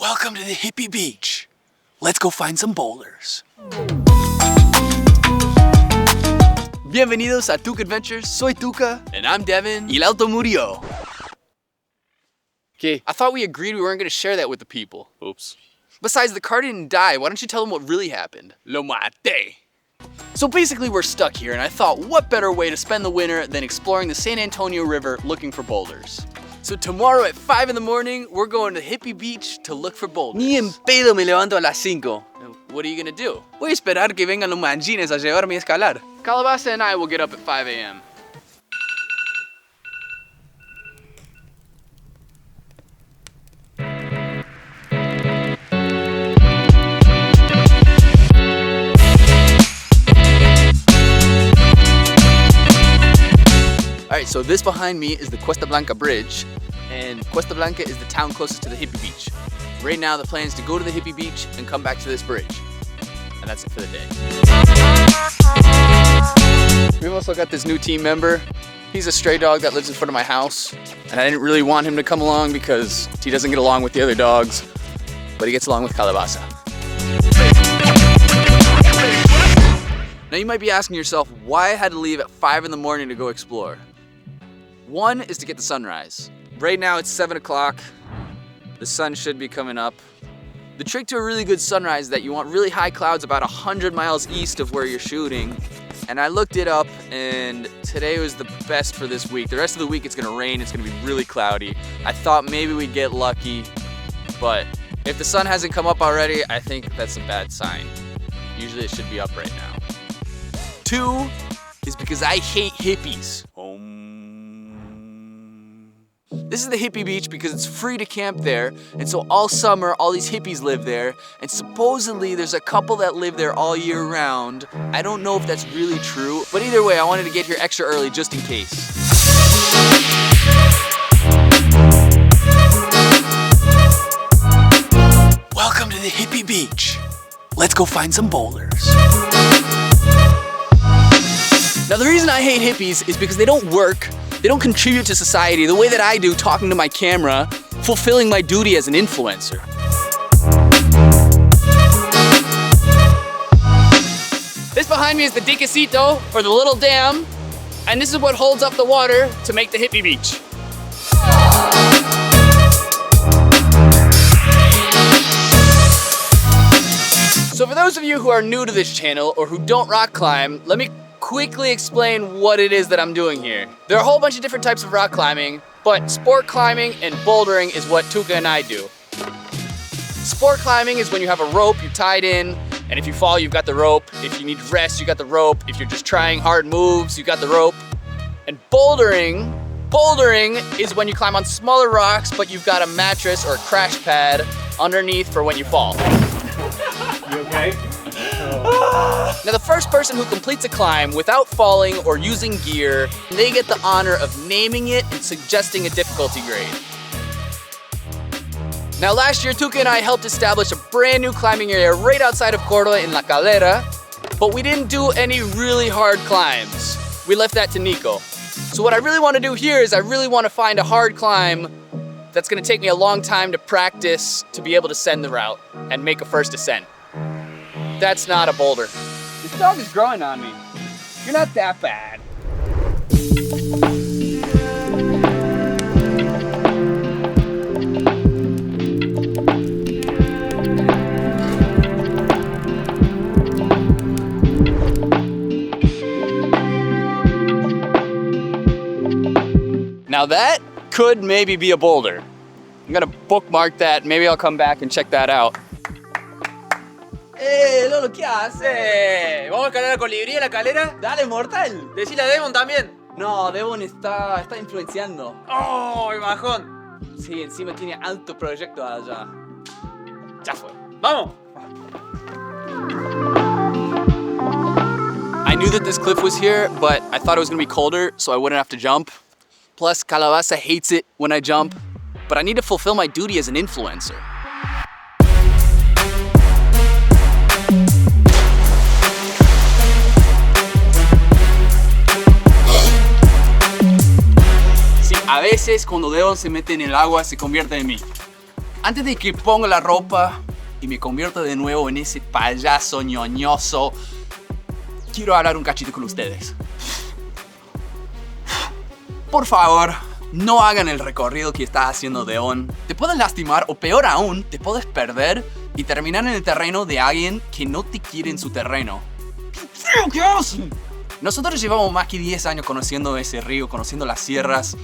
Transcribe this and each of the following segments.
Welcome to the Hippy Beach. Let's go find some boulders. Bienvenidos a Tuca Adventures. Soy Tuca. And I'm Devon. Y el auto murió. Okay, I thought we agreed we weren't going to share that with the people. Oops. Besides, the car didn't die. Why don't you tell them what really happened? Lo mate. So basically we're stuck here, and I thought what better way to spend the winter than exploring the San Antonio River looking for boulders. So tomorrow at 5 in the morning, we're going to Hippy Beach to look for boulders. Ni en pedo me levanto a las 5. What are you gonna do? Voy a esperar que vengan los manjines a llevarme a escalar. Calabaza and I will get up at 5 a.m. Alright, so this behind me is the Cuesta Blanca bridge, and Cuesta Blanca is the town closest to the Hippy Beach. Right now the plan is to go to the Hippy Beach and come back to this bridge. And that's it for the day. We've also got this new team member. He's a stray dog that lives in front of my house, and I didn't really want him to come along because he doesn't get along with the other dogs, but he gets along with Calabaza. Now you might be asking yourself why I had to leave at 5 in the morning to go explore. One is to get the sunrise. Right now it's 7 o'clock. The sun should be coming up. The trick to a really good sunrise is that you want really high clouds about 100 miles east of where you're shooting. And I looked it up, and today was the best for this week. The rest of the week it's gonna rain, it's gonna be really cloudy. I thought maybe we'd get lucky, but if the sun hasn't come up already, I think that's a bad sign. Usually it should be up right now. 2 is because I hate hippies. This is the Hippy Beach because it's free to camp there, and so all summer all these hippies live there, and supposedly there's a couple that live there all year round. I don't know if that's really true, but either way I wanted to get here extra early just in case. Welcome to the Hippy Beach. Let's go find some boulders. Now the reason I hate hippies is because they don't work, they don't contribute to society the way that I do, talking to my camera, fulfilling my duty as an influencer. This behind me is the diquecito, or the little dam, and this is what holds up the water to make the Hippy Beach. So for those of you who are new to this channel or who don't rock climb, let me quickly explain what it is that I'm doing here. There are a whole bunch of different types of rock climbing, but sport climbing and bouldering is what Tuca and I do. Sport climbing is when you have a rope, you're tied in, and if you fall, you've got the rope. If you need rest, you got the rope. If you're just trying hard moves, you got the rope. And bouldering is when you climb on smaller rocks, but you've got a mattress or a crash pad underneath for when you fall. You okay? Now the first person who completes a climb without falling or using gear, they get the honor of naming it and suggesting a difficulty grade. Now last year, Tuca and I helped establish a brand new climbing area right outside of Córdoba in La Calera, but we didn't do any really hard climbs. We left that to Nico. So what I really want to do here is I really want to find a hard climb that's going to take me a long time to practice to be able to send the route and make a first ascent. That's not a boulder. This dog is growing on me. You're not that bad. Now that could maybe be a boulder. I'm gonna bookmark that. Maybe I'll come back and check that out. Lolo, ¿qué haces? ¿Vamos a escalar a Colibrí en la calera? Dale, mortal. Decile a Devon también. No, Devon está influenciando. ¡Oh, el bajón! Sí, encima tiene alto proyecto allá. Ya fue. ¡Vamos! I knew that this cliff was here, but I thought it was gonna be colder, so I wouldn't have to jump. Plus, Calabaza hates it when I jump, but I need to fulfill my duty as an influencer. A veces cuando Devon se mete en el agua se convierte en mí. Antes de que ponga la ropa y me convierta de nuevo en ese payaso ñoñoso, quiero hablar un cachito con ustedes. Por favor, no hagan el recorrido que está haciendo Devon. Te puedes lastimar o peor aún, te puedes perder y terminar en el terreno de alguien que no te quiere en su terreno. ¿Qué hacen? Nosotros llevamos más que 10 años conociendo ese río, conociendo las sierras.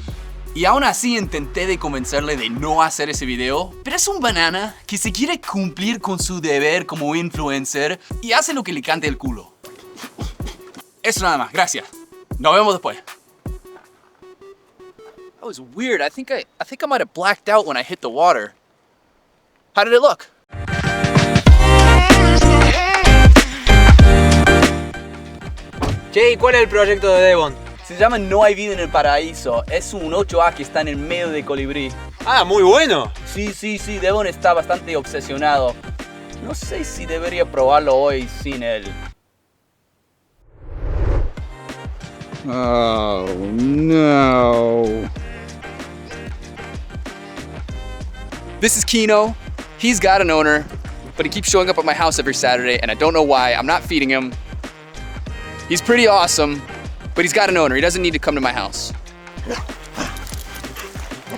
Y aún así intenté de convencerle de no hacer ese video. Pero es un banana que se quiere cumplir con su deber como influencer y hace lo que le cante el culo. Eso nada más, gracias. Nos vemos después. That was weird. I think I might have blacked out when I hit the water. How did it look? Che, ¿y cuál es el proyecto de Devon? Se llama No hay vida en el paraíso. Es un 8A que está en el medio de Colibrí. Ah, muy bueno. Sí, Devon está bastante obsesionado. No sé si debería probarlo hoy sin él. Oh no. This is Quino. He's got an owner, but he keeps showing up at my house every Saturday, and I don't know why. I'm not feeding him. He's pretty awesome, but he's got an owner. He doesn't need to come to my house.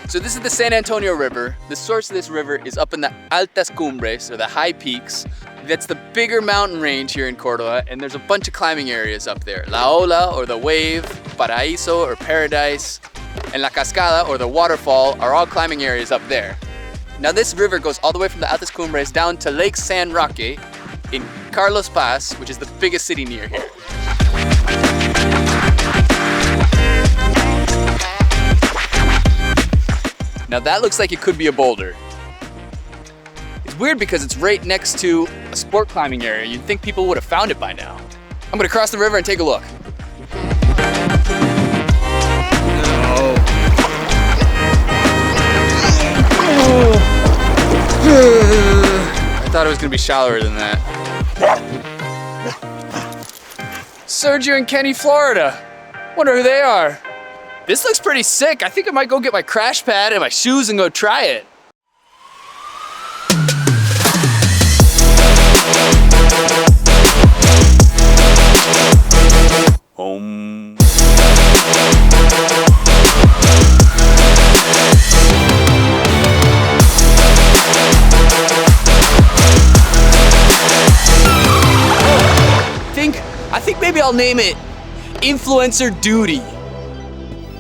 So this is the San Antonio River. The source of this river is up in the Altas Cumbres, or the high peaks. That's the bigger mountain range here in Córdoba, and there's a bunch of climbing areas up there. La Ola, or the wave, Paraíso, or paradise, and La Cascada, or the waterfall, are all climbing areas up there. Now this river goes all the way from the Altas Cumbres down to Lake San Roque in Carlos Paz, which is the biggest city near here. Now that looks like it could be a boulder. It's weird because it's right next to a sport climbing area. You'd think people would have found it by now. I'm gonna cross the river and take a look. I thought it was gonna be shallower than that. Sergio and Kenny, Florida. Wonder who they are. This looks pretty sick. I think I might go get my crash pad and my shoes and go try it. Home. I think maybe I'll name it Influencer Duty.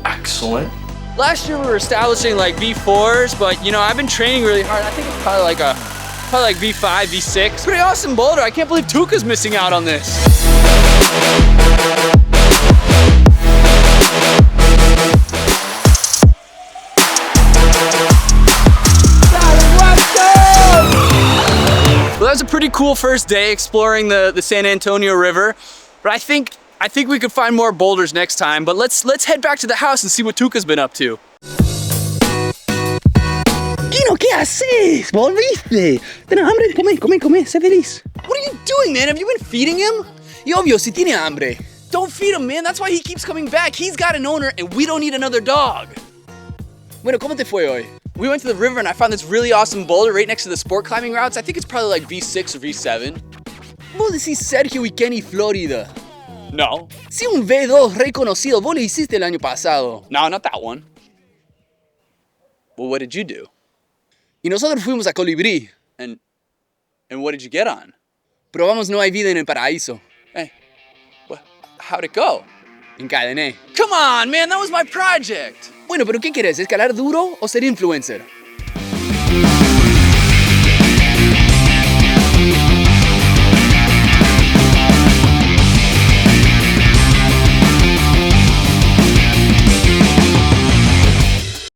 Excellent. Last year we were establishing like V4s, but you know, I've been training really hard. I think it's probably like V5, V6. Pretty awesome boulder. I can't believe Tuca's missing out on this. Well, that was a pretty cool first day exploring the San Antonio River, but I think we could find more boulders next time. But let's head back to the house and see what Tuca's been up to. Quino, ¿qué haces? ¿Volviste? ¿Tienes hambre? Come, sé feliz. What are you doing, man? Have you been feeding him? Y obvio, si tiene hambre. Don't feed him, man. That's why he keeps coming back. He's got an owner and we don't need another dog. Bueno, ¿cómo te fue hoy? We went to the river and I found this really awesome boulder right next to the sport climbing routes. I think it's probably like V6 or V7. Vos decís Sergio y Kenny, Florida. No. Sí, un V2 reconocido. Vos lo hiciste el año pasado. No, not that one. Well, what did you do? Y nosotros fuimos a Colibrí. And what did you get on? Probamos No hay vida en el paraíso. Hey, how'd it go? Encadené. Come on, man, that was my project. Bueno, pero ¿qué quieres? ¿Escalar duro o ser influencer?